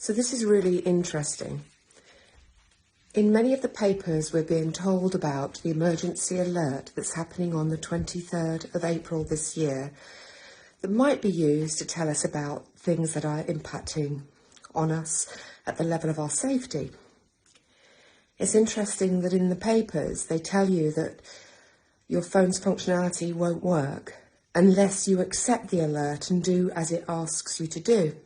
So this is really interesting. In many of the papers, we're being told about the emergency alert that's happening on the 23rd of April this year that might be used to tell us about things that are impacting on us at the level of our safety. It's interesting that in the papers, they tell you that your phone's functionality won't work unless you accept the alert and do as it asks you to do.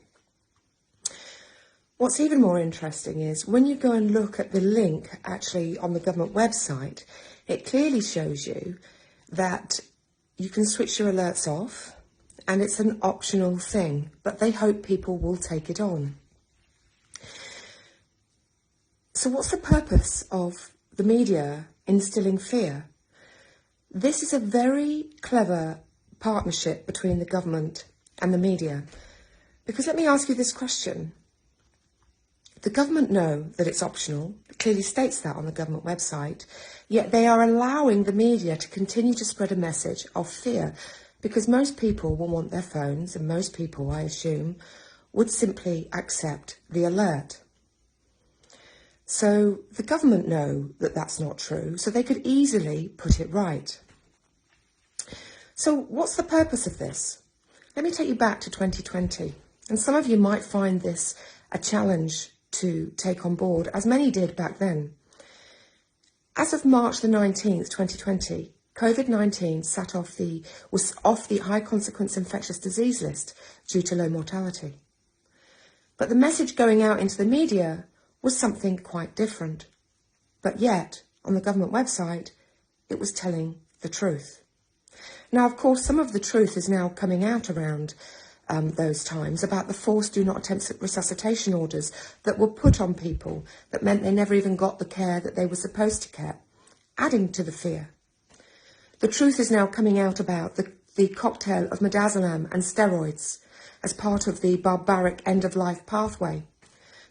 What's even more interesting is when you go and look at the link actually on the government website, it clearly shows you that you can switch your alerts off and it's an optional thing, but they hope people will take it on. So what's the purpose of the media instilling fear? This is a very clever partnership between the government and the media. Because let me ask you this question. The government know that it's optional, it clearly states that on the government website, yet they are allowing the media to continue to spread a message of fear because most people will want their phones and most people, I assume, would simply accept the alert. So the government know that that's not true, so they could easily put it right. So what's the purpose of this? Let me take you back to 2020, and some of you might find this a challenge to take on board, as many did back then. As of March the 19th, 2020, COVID-19 was off the high consequence infectious disease list due to low mortality. But the message going out into the media was something quite different. But yet, on the government website, it was telling the truth. Now, of course, some of the truth is now coming out around those times about the forced do not attempt resuscitation orders that were put on people that meant they never even got the care that they were supposed to get, adding to the fear. The truth is now coming out about the cocktail of midazolam and steroids as part of the barbaric end-of-life pathway.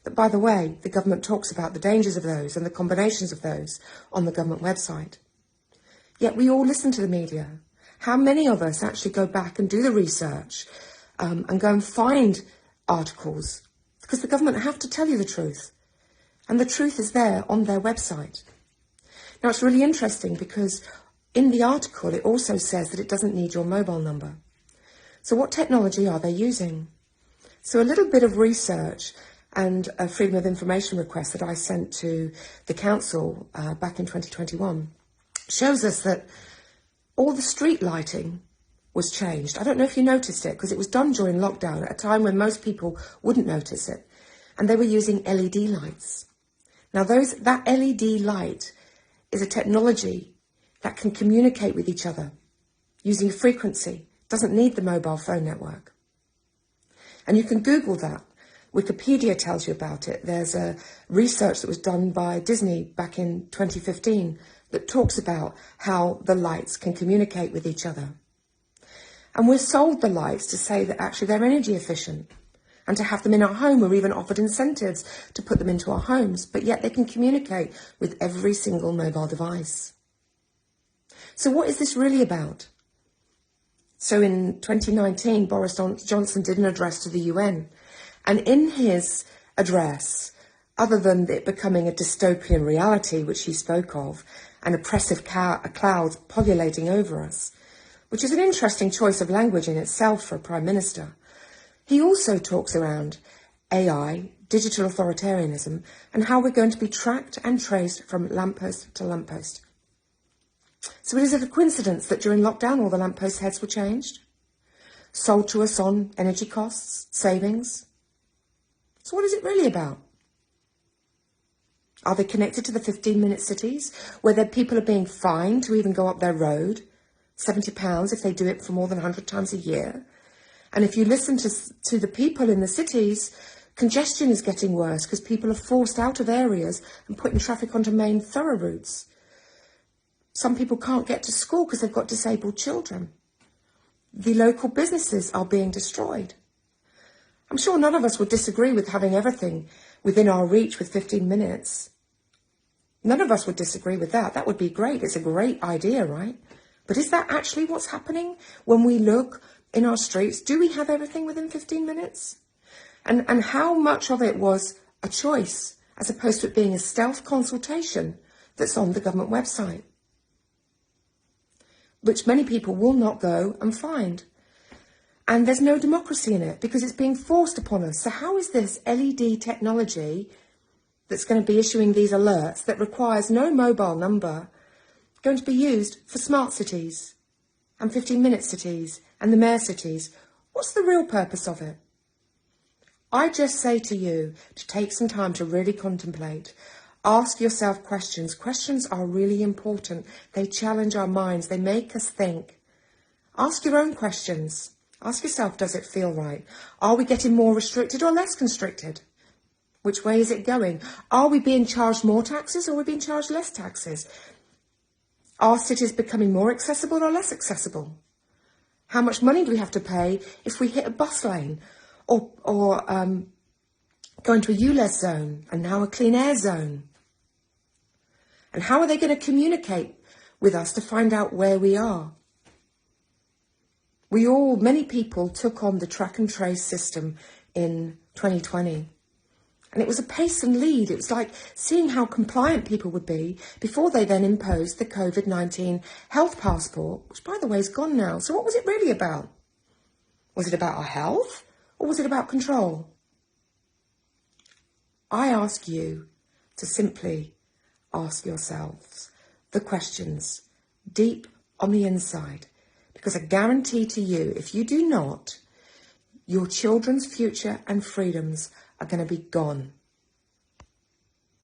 But by the way, the government talks about the dangers of those and the combinations of those on the government website. Yet we all listen to the media. How many of us actually go back and do the research and go and find articles? Because the government have to tell you the truth. And the truth is there on their website. Now, it's really interesting because in the article, it also says that it doesn't need your mobile number. So what technology are they using? So a little bit of research and a Freedom of Information request that I sent to the council back in 2021 shows us that all the street lighting was changed. I don't know if you noticed it because it was done during lockdown at a time when most people wouldn't notice it. And they were using LED lights. Now that LED light is a technology that can communicate with each other using a frequency. Doesn't need the mobile phone network. And you can Google that. Wikipedia tells you about it. There's a research that was done by Disney back in 2015 that talks about how the lights can communicate with each other. And we're sold the lights to say that actually they're energy efficient and to have them in our home. We're even offered incentives to put them into our homes, but yet they can communicate with every single mobile device. So what is this really about? So in 2019, Boris Johnson did an address to the UN. And in his address, other than it becoming a dystopian reality, which he spoke of, an oppressive cloud populating over us, which is an interesting choice of language in itself for a prime minister, he also talks around AI, digital authoritarianism, and how we're going to be tracked and traced from lamppost to lamppost. So is it a coincidence that during lockdown all the lamppost heads were changed? Sold to us on energy costs, savings? So what is it really about? Are they connected to the 15-minute cities where their people are being fined to even go up their road? £70 if they do it for more than 100 times a year. And if you listen to the people in the cities, congestion is getting worse because people are forced out of areas and putting traffic onto main thorough routes. Some people can't get to school because they've got disabled children. The local businesses are being destroyed. I'm sure none of us would disagree with having everything within our reach with 15 minutes. None of us would disagree with that. That would be great. It's a great idea, right? But is that actually what's happening when we look in our streets? Do we have everything within 15 minutes? And how much of it was a choice as opposed to it being a stealth consultation that's on the government website, which many people will not go and find. And there's no democracy in it because it's being forced upon us. So how is this LED technology that's going to be issuing these alerts that requires no mobile number going to be used for smart cities and 15-minute cities and the mayor cities? What's the real purpose of it? I just say to you to take some time to really contemplate. Ask yourself questions. Questions are really important. They challenge our minds. They make us think. Ask your own questions. Ask yourself, does it feel right? Are we getting more restricted or less constricted? Which way is it going? Are we being charged more taxes or are we being charged less taxes? Are cities becoming more accessible or less accessible? How much money do we have to pay if we hit a bus lane or go into a ULEZ zone and now a clean air zone? And how are they going to communicate with us to find out where we are? Many people took on the track and trace system in 2020. And it was a pace and lead. It was like seeing how compliant people would be before they then imposed the COVID-19 health passport, which, by the way, is gone now. So what was it really about? Was it about our health or was it about control? I ask you to simply ask yourselves the questions deep on the inside, because I guarantee to you, if you do not, your children's future and freedoms are going to be gone.